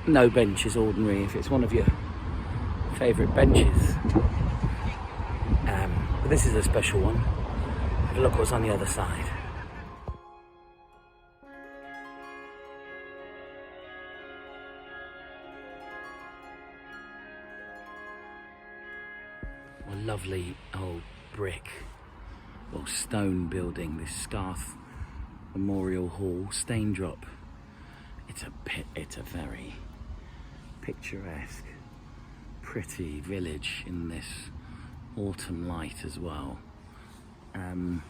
no bench is ordinary if it's one of your favourite benches. But this is a special one. Have a look what's on the other side. A lovely old brick or stone building, this Scarth Memorial Hall, stain drop. It's a very picturesque, pretty village in this autumn light as well. And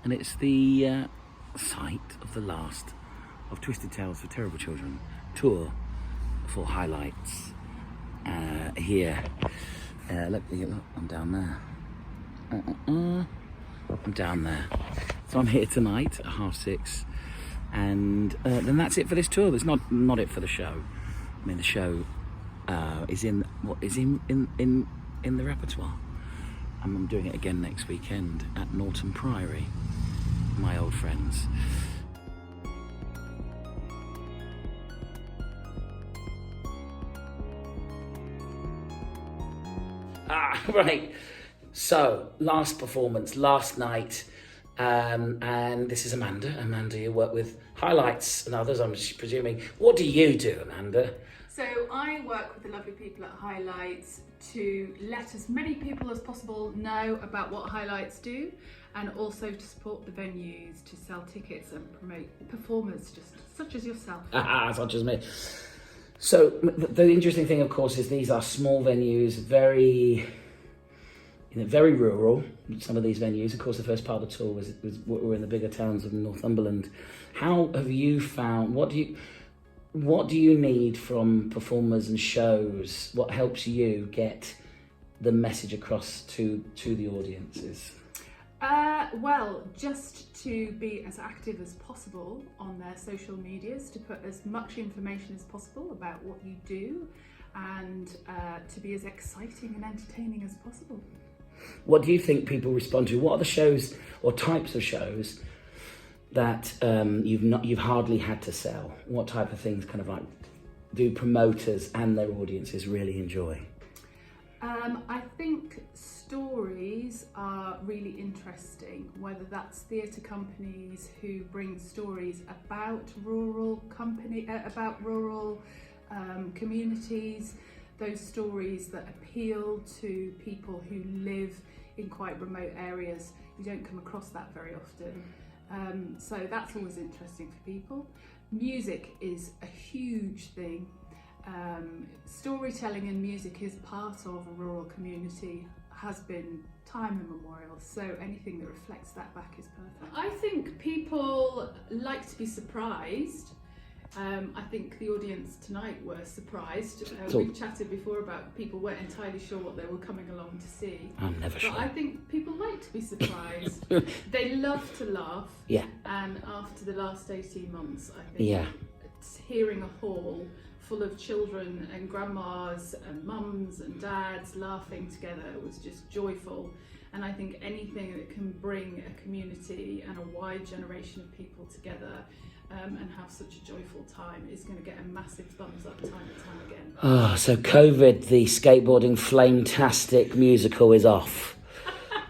it's the site of the last of Twisted Tales for Terrible Children tour for highlights here. Look, I'm down there. I'm down there. So I'm here tonight at 6:30, and then that's it for this tour. That's not it for the show. I mean, the show is in the repertoire. And I'm doing it again next weekend at Norton Priory, my old friends. Right. So, last performance, last night, and this is Amanda. Amanda, you work with Highlights and others, I'm presuming. What do you do, Amanda? So I work with the lovely people at Highlights to let as many people as possible know about what Highlights do, and also to support the venues, to sell tickets and promote performers just such as yourself. Such as me. So the interesting thing, of course, is these are small venues, very rural. Some of these venues, of course, the first part of the tour was were in the bigger towns of Northumberland. How have you found? What do you need from performers and shows? What helps you get the message across to the audiences? Well, just to be as active as possible on their social medias, to put as much information as possible about what you do, and to be as exciting and entertaining as possible. What do you think people respond to? What are the shows or types of shows that you've hardly had to sell? What type of things kind of like do promoters and their audiences really enjoy? I think stories are really interesting, whether that's theatre companies who bring stories about rural communities, those stories that appeal to people who live in quite remote areas. You don't come across that very often. So that's always interesting for people. Music is a huge thing. Storytelling and music is part of a rural community, has been time immemorial, so anything that reflects that back is perfect. I think people like to be surprised. I think the audience tonight were surprised. We've chatted before about people weren't entirely sure what they were coming along to see. I'm never sure. But I think people like to be surprised. They love to laugh. Yeah. And after the last 18 months, I think hearing a hall full of children and grandmas and mums and dads laughing together was just joyful. And I think anything that can bring a community and a wide generation of people together and have such a joyful time is going to get a massive thumbs up time and time again. Oh, so COVID, the skateboarding flame-tastic musical is off.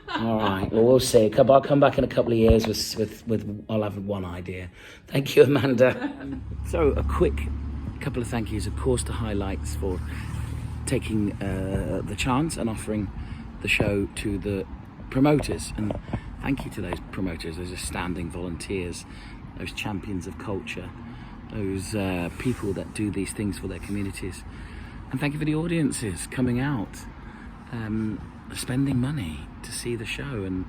All right, well, we'll see. I'll come back in a couple of years with I'll have one idea. Thank you, Amanda. So a quick couple of thank yous, of course, to Highlights for taking the chance and offering the show to the promoters. And thank you to those promoters, those outstanding volunteers, those champions of culture, those people that do these things for their communities. And thank you for the audiences coming out, spending money to see the show, and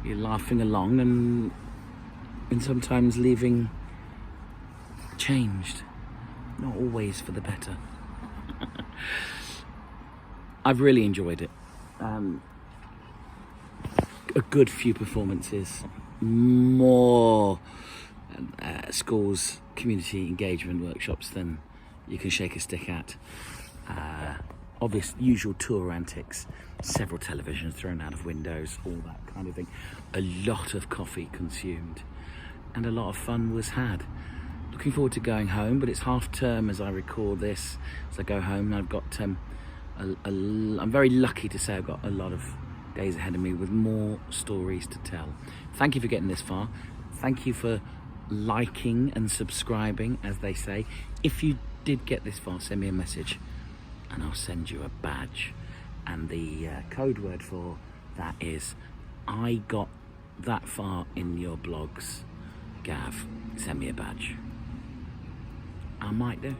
you're laughing along and sometimes leaving changed, not always for the better. I've really enjoyed it. A good few performances, more schools community engagement workshops than you can shake a stick at. Obvious usual tour antics, several televisions thrown out of windows, all that kind of thing. A lot of coffee consumed and a lot of fun was had. looking forward to going home, but it's half term as I record this. As I go home, I've got I'm very lucky to say I've got a lot of days ahead of me with more stories to tell. Thank you for getting this far. Thank you for liking and subscribing, as they say. If you did get this far, send me a message and I'll send you a badge. And the code word for that is, I got that far in your blogs, Gav. Send me a badge. I might do.